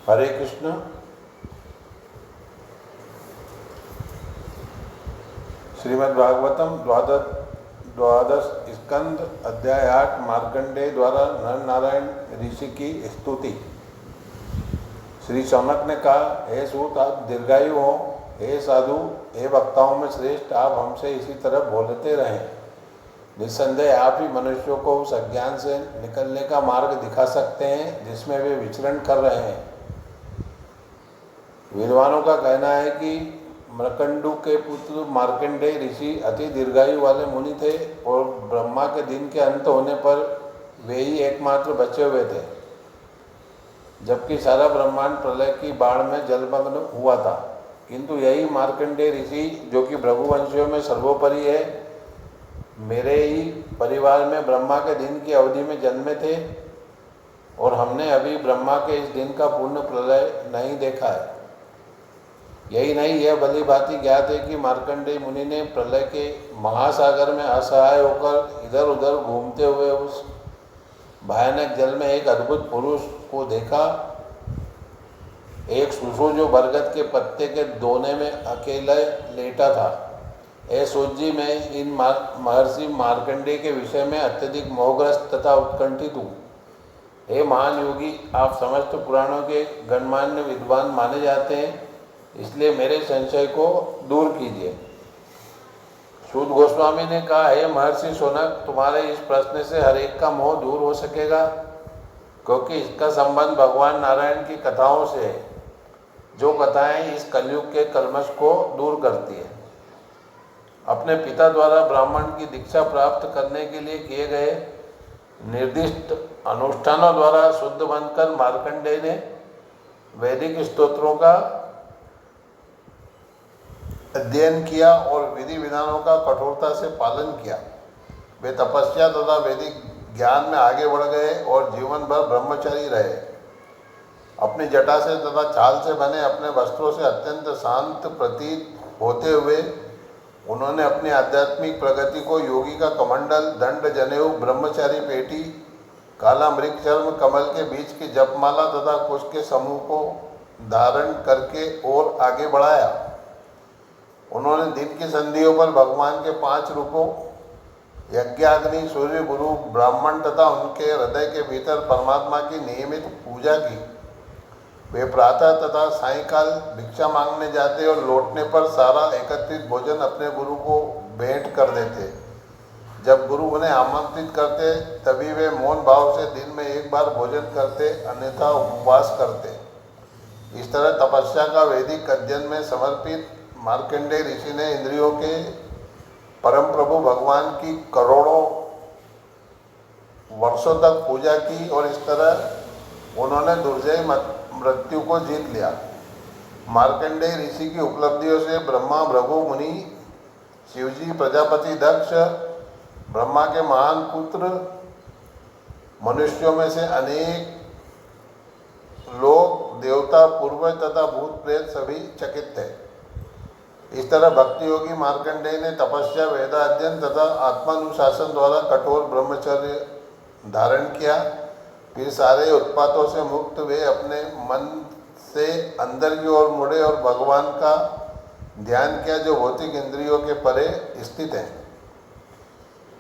हरे कृष्ण। श्रीमद्भागवतम द्वादश स्कंद अध्याय 8 मार्कंडेय द्वारा नर नारायण ऋषि की स्तुति। श्री शौनक ने कहा, हे सूत, आप दीर्घायु हो। हे साधु, हे वक्ताओं में श्रेष्ठ, आप हमसे इसी तरह बोलते रहें। निस्संदेह आप ही मनुष्यों को उस अज्ञान से निकलने का मार्ग दिखा सकते हैं जिसमें वे विचरण कर रहे हैं। विद्वानों का कहना है कि मृकंडू के पुत्र मार्कंडेय ऋषि अति दीर्घायु वाले मुनि थे और ब्रह्मा के दिन के अंत होने पर वे ही एकमात्र बचे हुए थे, जबकि सारा ब्रह्मांड प्रलय की बाढ़ में जलमग्न हुआ था। किंतु यही मार्कंडेय ऋषि, जो कि भृगुवंशियों में सर्वोपरि है, मेरे ही परिवार में ब्रह्मा के दिन की अवधि में जन्मे थे और हमने अभी ब्रह्मा के इस दिन का पूर्ण प्रलय नहीं देखा है। यही नहीं, यह भली भांति ज्ञात है कि मार्कंडेय मुनि ने प्रलय के महासागर में असहाय होकर इधर उधर घूमते हुए उस भयानक जल में एक अद्भुत पुरुष को देखा। एक शिशु जो बरगद के पत्ते के दोने में अकेले लेटा था। ए सूत, मैं इन महर्षि मार्कंडेय के विषय में अत्यधिक मोहग्रस्त तथा उत्कंठित हूँ। हे महान योगी, आप समस्त पुराणों के गणमान्य विद्वान माने जाते हैं, इसलिए मेरे संशय को दूर कीजिए। सूत गोस्वामी ने कहा, हे महर्षि शौनक, तुम्हारे इस प्रश्न से हर एक का मोह दूर हो सकेगा, क्योंकि इसका संबंध भगवान नारायण की कथाओं से है, जो कथाएं इस कलयुग के कल्मश को दूर करती है। अपने पिता द्वारा ब्राह्मण की दीक्षा प्राप्त करने के लिए किए गए निर्दिष्ट अनुष्ठानों द्वारा शुद्ध बनकर मार्कंडेय ने वैदिक स्तोत्रों का अध्ययन किया और विधि विधानों का कठोरता से पालन किया। वे तपस्या तथा वैदिक ज्ञान में आगे बढ़ गए और जीवन भर ब्रह्मचारी रहे। अपनी जटा से तथा छाल से बने अपने वस्त्रों से अत्यंत शांत प्रतीत होते हुए उन्होंने अपनी आध्यात्मिक प्रगति को योगी का कमंडल, दंड, जनेऊ, ब्रह्मचारी पेटी, काला मृग चर्म, कमल के बीच की जपमाला तथा कुश के समूह को धारण करके और आगे बढ़ाया। उन्होंने दिन की संधियों पर भगवान के 5 रूपों यज्ञाग्नि, सूर्य, गुरु, ब्राह्मण तथा उनके हृदय के भीतर परमात्मा की नियमित पूजा की। वे प्रातः तथा सायंकाल भिक्षा मांगने जाते और लौटने पर सारा एकत्रित भोजन अपने गुरु को भेंट कर देते। जब गुरु उन्हें आमंत्रित करते तभी वे मौन भाव से दिन में एक बार भोजन करते, अन्यथा उपवास करते। इस तरह तपस्या का वैदिक अध्ययन में समर्पित मार्कंडेय ऋषि ने इंद्रियों के परम प्रभु भगवान की करोड़ों वर्षों तक पूजा की और इस तरह उन्होंने दुर्जय मृत्यु को जीत लिया। मार्कंडेय ऋषि की उपलब्धियों से ब्रह्मा, भृगु मुनि, शिवजी, प्रजापति दक्ष, ब्रह्मा के महान पुत्र, मनुष्यों में से अनेक लोग, देवता, पूर्वज तथा भूत प्रेत सभी चकित थे। इस तरह भक्ति योगी मार्कंडेय ने तपस्या, वेदाध्ययन तथा आत्मानुशासन द्वारा कठोर ब्रह्मचर्य धारण किया। फिर सारे उत्पातों से मुक्त वे अपने मन से अंदर की ओर मुड़े और भगवान का ध्यान किया, जो भौतिक इंद्रियों के परे स्थित है।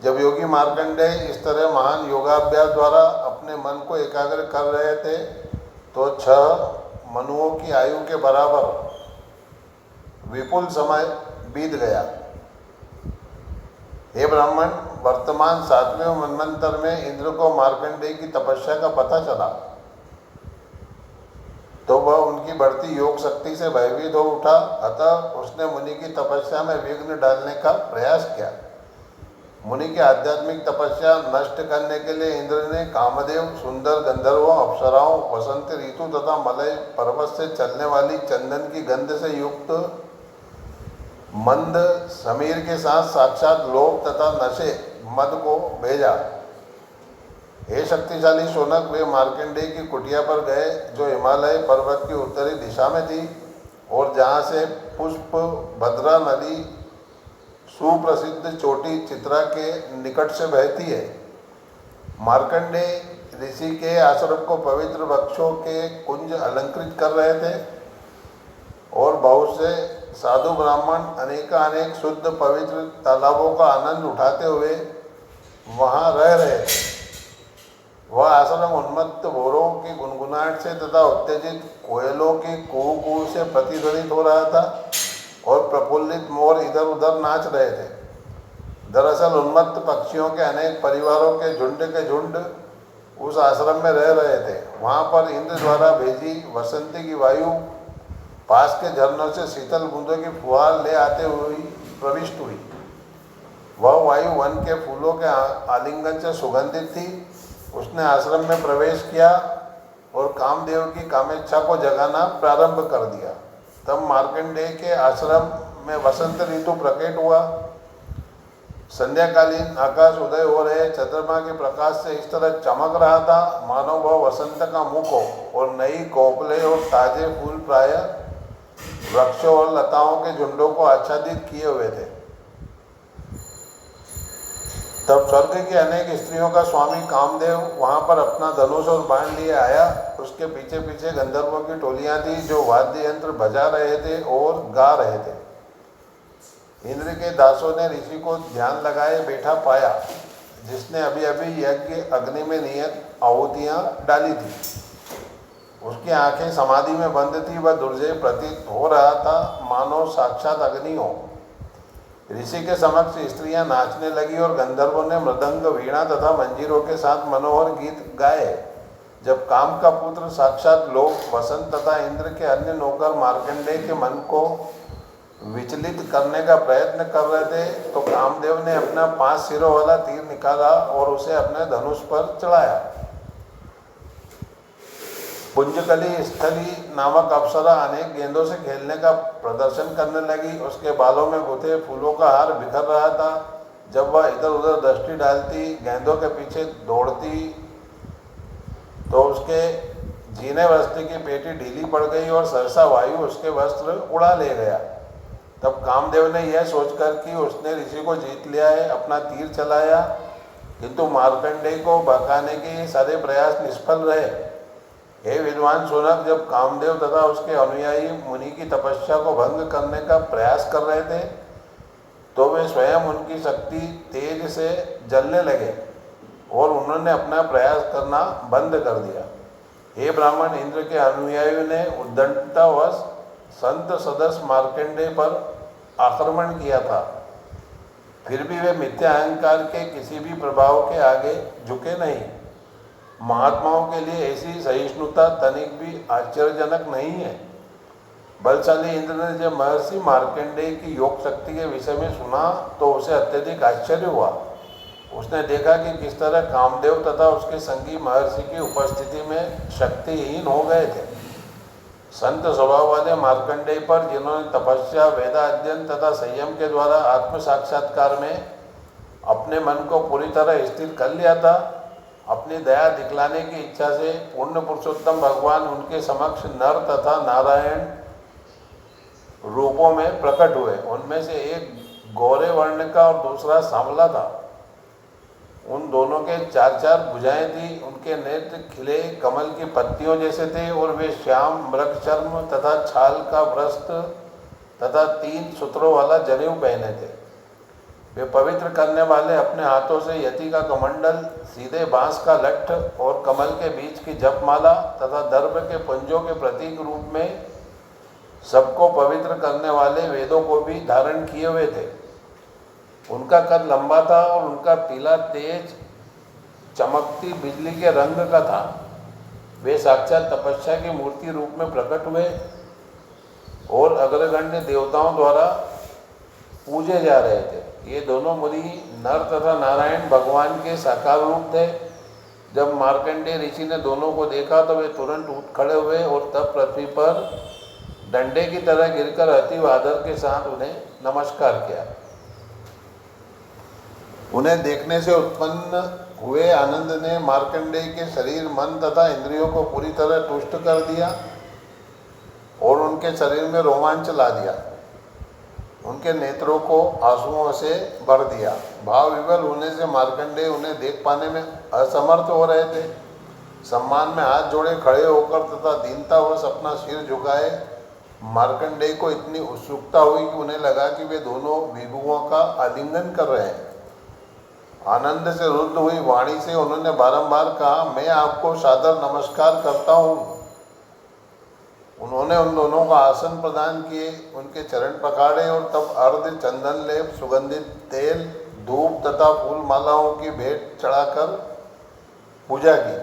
जब योगी मार्कंडेय इस तरह महान योगाभ्यास द्वारा अपने मन को एकाग्र कर रहे थे तो 6 मनुओं की आयु के बराबर विपुल समय बीत गया। हे ब्राह्मण, वर्तमान 7वें मनवंतर में इंद्र को मार्कंडेय की तपस्या का पता चला तो वह उनकी बढ़ती योग शक्ति से भयभीत हो उठा। अतः उसने मुनि की तपस्या में विघ्न डालने का प्रयास किया। मुनि की आध्यात्मिक तपस्या नष्ट करने के लिए इंद्र ने कामदेव, सुंदर गंधर्वों, अप्सराओं, वसंत ऋतु तथा मलय पर्वत से चलने वाली चंदन की गंध से युक्त मंद समीर के साथ साक्षात लोभ तथा नशे मद को भेजा। हे शक्तिशाली शौनक, वे मार्कंडेय की कुटिया पर गए, जो हिमालय पर्वत की उत्तरी दिशा में थी और जहाँ से पुष्प भद्रा नदी सुप्रसिद्ध चोटी चित्रा के निकट से बहती है। मार्कंडेय ऋषि के आश्रम को पवित्र वृक्षों के कुंज अलंकृत कर रहे थे और बहुत से साधु ब्राह्मण अनेकानेक शुद्ध पवित्र तालाबों का आनंद उठाते हुए वहाँ रह रहे थे। वह आश्रम उन्मत्त भोरों की गुनगुनाहट से तथा उत्तेजित कोयलों की कूहू कूहू से प्रतिध्वनित हो रहा था और प्रफुल्लित मोर इधर उधर नाच रहे थे। दरअसल उन्मत्त पक्षियों के अनेक परिवारों के झुंड उस आश्रम में रह रहे थे। वहाँ पर इंद्र द्वारा भेजी वसंती की वायु पास के झरनों से शीतल बूंदों की फुहार ले आते हुई प्रविष्ट हुई। वह वायु वन के फूलों के आलिंगन से सुगंधित थी। उसने आश्रम में प्रवेश किया और कामदेव की कामेच्छा को जगाना प्रारंभ कर दिया। तब मार्कंडेय के आश्रम में वसंत ऋतु प्रकट हुआ। संध्याकालीन आकाश उदय हो रहे चंद्रमा के प्रकाश से इस तरह चमक रहा था मानो वह वसंत का मुख हो और नई कोपले और ताजे फूल प्राय वृक्षों और लताओं के झुंडों को आच्छादित किए हुए थे। तब स्वर्ग की अनेक स्त्रियों का स्वामी कामदेव वहाँ पर अपना धनुष और बाण लिए आया। उसके पीछे पीछे गंधर्वों की टोलियाँ थी जो वाद्य यंत्र बजा रहे थे और गा रहे थे। इंद्र के दासों ने ऋषि को ध्यान लगाए बैठा पाया, जिसने अभी अभी यज्ञ अग्नि में नियत आहुतियाँ डाली थी। उसकी आंखें समाधि में बंद थी। वह दुर्जय प्रतीत हो रहा था मानो साक्षात अग्नि हो। ऋषि के समक्ष स्त्रियां नाचने लगी और गंधर्वों ने मृदंग, वीणा तथा मंजीरों के साथ मनोहर गीत गाए। जब काम का पुत्र साक्षात लोक वसंत तथा इंद्र के अन्य नौकर मार्कंडेय के मन को विचलित करने का प्रयत्न कर रहे थे तो कामदेव ने अपना 5 सिरों वाला तीर निकाला और उसे अपने धनुष पर चढ़ाया। पुंजकली स्थली नामक अप्सरा अनेक गेंदों से खेलने का प्रदर्शन करने लगी। उसके बालों में गुथे फूलों का हार बिखर रहा था। जब वह इधर उधर दृष्टि डालती, गेंदों के पीछे दौड़ती तो उसके जीने वस्त्र की पेटी ढीली पड़ गई और सहसा वायु उसके वस्त्र उड़ा ले गया। तब कामदेव ने यह सोचकर कि उसने ऋषि को जीत लिया है, अपना तीर चलाया, किंतु मार्कंडेय को भगाने के सारे प्रयास निष्फल रहे। हे विद्वान शौनक, जब कामदेव तथा उसके अनुयायी मुनि की तपस्या को भंग करने का प्रयास कर रहे थे तो वे स्वयं उनकी शक्ति तेज से जलने लगे और उन्होंने अपना प्रयास करना बंद कर दिया। हे ब्राह्मण, इंद्र के अनुयायियों ने उद्दंडतावश संत सदस्य मार्कंडेय पर आक्रमण किया था। फिर भी वे मिथ्या अहंकार के किसी भी प्रभाव के आगे झुके नहीं। महात्माओं के लिए ऐसी सहिष्णुता तनिक भी आश्चर्यजनक नहीं है। बलशाली इंद्र ने जब महर्षि मार्कंडेय की योग शक्ति के विषय में सुना तो उसे अत्यधिक आश्चर्य हुआ। उसने देखा कि किस तरह कामदेव तथा उसके संगी महर्षि की उपस्थिति में शक्तिहीन हो गए थे। संत स्वभाव वाले मार्कंडेय पर, जिन्होंने तपस्या, वेदाध्ययन तथा संयम के द्वारा आत्म साक्षात्कार में अपने मन को पूरी तरह स्थिर कर लिया था, अपनी दया दिखलाने की इच्छा से पूर्ण पुरुषोत्तम भगवान उनके समक्ष नर तथा नारायण रूपों में प्रकट हुए। उनमें से एक गोरे वर्ण का और दूसरा सांवला था। उन दोनों के 4 भुजाएं थी। उनके नेत्र खिले कमल की पत्तियों जैसे थे और वे श्याम मृग चर्म तथा छाल का वस्त्र तथा 3 सूत्रों वाला जनेऊ पहने थे। वे पवित्र करने वाले अपने हाथों से यति का कमंडल, सीधे बांस का लट्ठ और कमल के बीच की जपमाला तथा दर्भ के पुंजों के प्रतीक रूप में सबको पवित्र करने वाले वेदों को भी धारण किए हुए थे। उनका कद लंबा था और उनका पीला तेज चमकती बिजली के रंग का था। वे साक्षात तपस्या की मूर्ति रूप में प्रकट हुए और अग्रगण्य देवताओं द्वारा पूजे जा रहे थे। ये दोनों मुनि नर तथा नारायण भगवान के साकार रूप थे। जब मार्कंडेय ऋषि ने दोनों को देखा तो वे तुरंत उठ खड़े हुए और तब पृथ्वी पर डंडे की तरह गिरकर अतीव आदर के साथ उन्हें नमस्कार किया। उन्हें देखने से उत्पन्न हुए आनंद ने मार्कंडेय के शरीर, मन तथा इंद्रियों को पूरी तरह तुष्ट कर दिया और उनके शरीर में रोमांच ला दिया। उनके नेत्रों को आंसुओं से भर दिया। भाव विवल होने से मार्कंडेय उन्हें देख पाने में असमर्थ हो रहे थे। सम्मान में हाथ जोड़े खड़े होकर तथा दीनतावश अपना सिर झुकाए मार्कंडेय को इतनी उत्सुकता हुई कि उन्हें लगा कि वे दोनों विभुओं का आलिंगन कर रहे हैं। आनंद से रुद्ध हुई वाणी से उन्होंने बारंबार कहा, मैं आपको सादर नमस्कार करता हूँ। उन्होंने उन दोनों को आसन प्रदान किए, उनके चरण पखाड़े और तब अर्ध चंदन लेप, सुगंधित तेल, धूप तथा फूल मालाओं की भेंट चढ़ाकर पूजा की।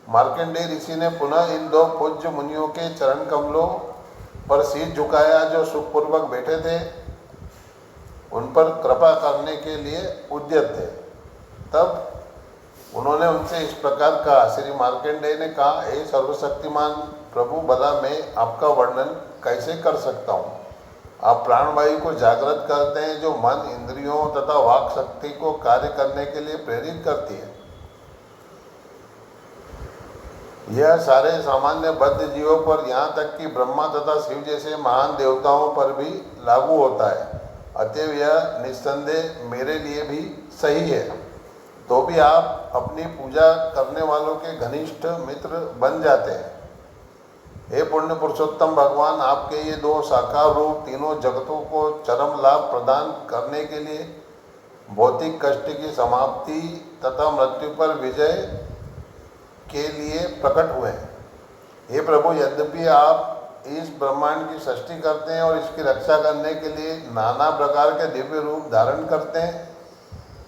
मार्कंडेय ऋषि ने पुनः इन दो पूज्य मुनियों के चरण कमलों पर सिर झुकाया जो सुखपूर्वक बैठे थे, उन पर कृपा करने के लिए उद्यत थे। तब उन्होंने उनसे इस प्रकार कहा। श्री मार्कंडेय ने कहा, हे सर्वशक्तिमान प्रभु, भला मैं आपका वर्णन कैसे कर सकता हूँ। आप प्राणवायु को जागृत करते हैं जो मन, इंद्रियों तथा वाक शक्ति को कार्य करने के लिए प्रेरित करती है। यह सारे सामान्य बद्ध जीवों पर, यहाँ तक कि ब्रह्मा तथा शिव जैसे महान देवताओं पर भी लागू होता है। अतएव यह निस्संदेह मेरे लिए भी सही है। तो भी आप अपनी पूजा करने वालों के घनिष्ठ मित्र बन जाते हैं। हे पुण्य पुरुषोत्तम भगवान, आपके ये दो साकार रूप तीनों जगतों को चरम लाभ प्रदान करने के लिए, भौतिक कष्ट की समाप्ति तथा मृत्यु पर विजय के लिए प्रकट हुए हैं। हे प्रभु, यद्यपि आप इस ब्रह्मांड की सृष्टि करते हैं और इसकी रक्षा करने के लिए नाना प्रकार के दिव्य रूप धारण करते हैं,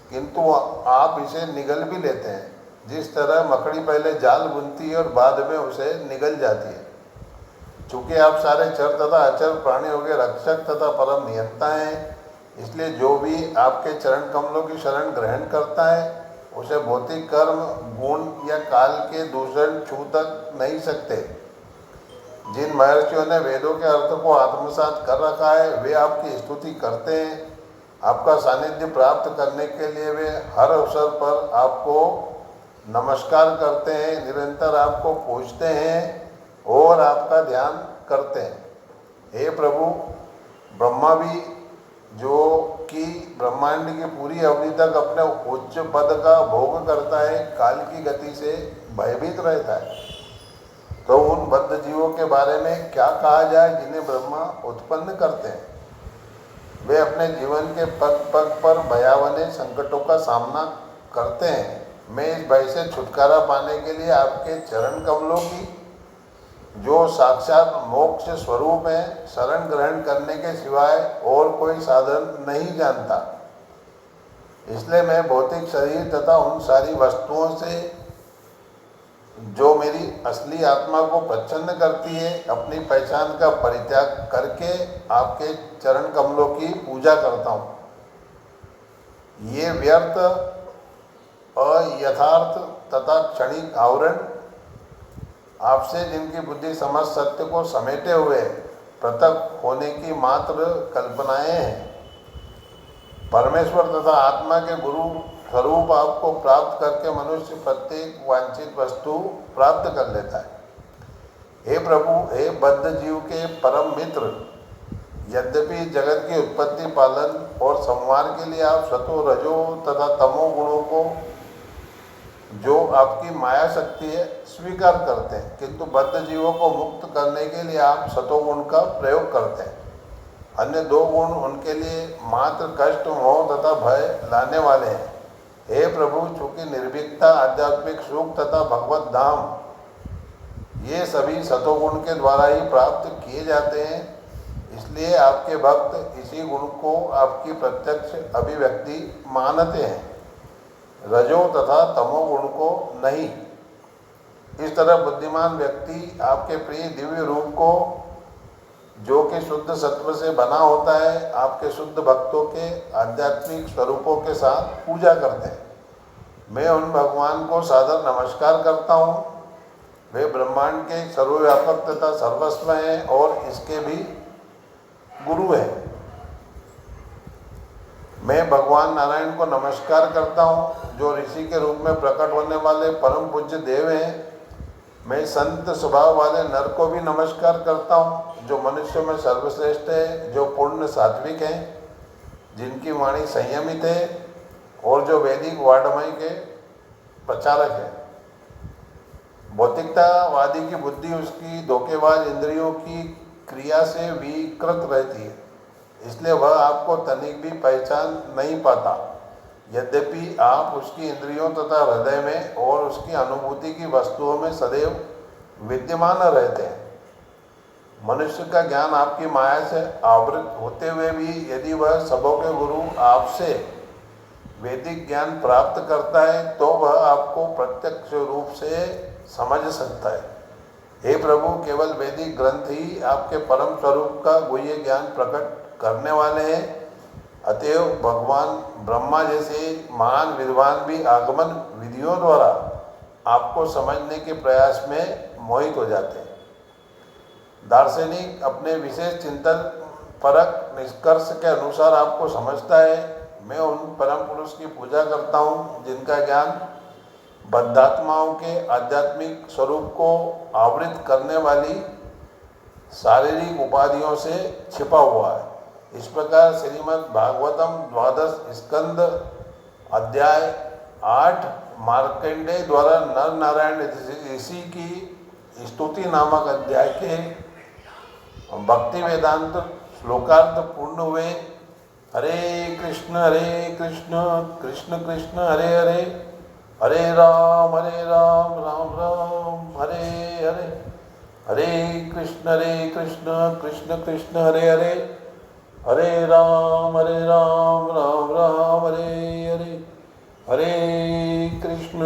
किंतु आप इसे निगल भी लेते हैं, जिस तरह मकड़ी पहले जाल बुनती है और बाद में उसे निगल जाती है। चूँकि आप सारे चर तथा अचर प्राणियों के रक्षक तथा परम नियंता हैं, इसलिए जो भी आपके चरण कमलों की शरण ग्रहण करता है उसे भौतिक कर्म, गुण या काल के दूषण छू तक नहीं सकते। जिन महर्षियों ने वेदों के अर्थ को आत्मसात कर रखा है वे आपकी स्तुति करते हैं। आपका सानिध्य प्राप्त करने के लिए वे हर अवसर पर आपको नमस्कार करते हैं, निरंतर आपको पूजते हैं और आपका ध्यान करते हैं। हे प्रभु, ब्रह्मा भी, जो कि ब्रह्मांड की पूरी अवधि तक अपने उच्च पद का भोग करता है, काल की गति से भयभीत रहता है। तो उन बद्ध जीवों के बारे में क्या कहा जाए जिन्हें ब्रह्मा उत्पन्न करते हैं। वे अपने जीवन के पग पग पर भयावह संकटों का सामना करते हैं। मैं इस भय से छुटकारा पाने के लिए आपके चरण कमलों की, जो साक्षात मोक्ष स्वरूप है, शरण ग्रहण करने के सिवाय और कोई साधन नहीं जानता। इसलिए मैं भौतिक शरीर तथा उन सारी वस्तुओं से जो मेरी असली आत्मा को प्रसन्न करती है, अपनी पहचान का परित्याग करके आपके चरण कमलों की पूजा करता हूँ। ये व्यर्थ, अयथार्थ तथा क्षणिक आवरण आपसे जिनकी बुद्धि समझ सत्य को समेटे हुए पृथक होने की मात्र कल्पनाएं हैं। परमेश्वर तथा आत्मा के गुरु स्वरूप आपको प्राप्त करके मनुष्य प्रत्येक वांछित वस्तु प्राप्त कर लेता है। हे प्रभु, हे बद्ध जीव के परम मित्र, यद्यपि जगत की उत्पत्ति, पालन और संहार के लिए आप सतो, रजो तथा तमो गुणों को, जो आपकी माया शक्ति है, स्वीकार करते हैं, किंतु बद्ध जीवों को मुक्त करने के लिए आप सतोगुण का प्रयोग करते हैं। अन्य दो गुण उनके लिए मात्र कष्ट, मोह तथा भय लाने वाले हैं। हे प्रभु, चूँकि निर्भीकता, आध्यात्मिक सुख तथा भगवत धाम ये सभी सतोगुण के द्वारा ही प्राप्त किए जाते हैं, इसलिए आपके भक्त इसी गुण को आपकी प्रत्यक्ष अभिव्यक्ति मानते हैं, रजो तथा तमो गुण को नहीं। इस तरह बुद्धिमान व्यक्ति आपके प्रिय दिव्य रूप को, जो कि शुद्ध सत्व से बना होता है, आपके शुद्ध भक्तों के आध्यात्मिक स्वरूपों के साथ पूजा करते हैं। मैं उन भगवान को सादर नमस्कार करता हूँ। वे ब्रह्मांड के सर्वव्यापक तथा सर्वस्व हैं और इसके भी गुरु हैं। मैं भगवान नारायण को नमस्कार करता हूँ, जो ऋषि के रूप में प्रकट होने वाले परम पूज्य देव हैं। मैं संत स्वभाव वाले नर को भी नमस्कार करता हूँ, जो मनुष्यों में सर्वश्रेष्ठ है, जो पूर्ण सात्विक हैं, जिनकी वाणी संयमित है और जो वैदिक वाङ्मय के प्रचारक हैं। भौतिकतावादी की बुद्धि उसकी धोखेबाज इंद्रियों की क्रिया से विकृत रहती है, इसलिए वह आपको तनिक भी पहचान नहीं पाता, यद्यपि आप उसकी इंद्रियों तथा हृदय में और उसकी अनुभूति की वस्तुओं में सदैव विद्यमान रहते हैं। मनुष्य का ज्ञान आपकी माया से आवृत होते हुए भी यदि वह सबों के गुरु आपसे वैदिक ज्ञान प्राप्त करता है तो वह आपको प्रत्यक्ष रूप से समझ सकता है। हे प्रभु, केवल वैदिक ग्रंथ ही आपके परम स्वरूप का गुह्य ज्ञान प्रकट करने वाले हैं। अतएव भगवान ब्रह्मा जैसे महान विद्वान भी आगमन विधियों द्वारा आपको समझने के प्रयास में मोहित हो जाते हैं। दार्शनिक अपने विशेष चिंतन परक निष्कर्ष के अनुसार आपको समझता है। मैं उन परम पुरुष की पूजा करता हूँ जिनका ज्ञान बद्धात्माओं के आध्यात्मिक स्वरूप को आवृत करने वाली शारीरिक उपाधियों से छिपा हुआ है। इस प्रकार श्रीमद् भागवतम द्वादश स्कंद अध्याय 8 मार्कंडेय द्वारा नर नारायण ऋषि की स्तुति नामक अध्याय के भक्ति वेदांत श्लोकार्थ पूर्ण हुए। हरे कृष्ण कृष्ण कृष्ण हरे हरे, हरे राम राम राम हरे हरे, हरे कृष्ण कृष्ण कृष्ण हरे हरे, हरे राम राम राम हरे हरे, हरे कृष्ण।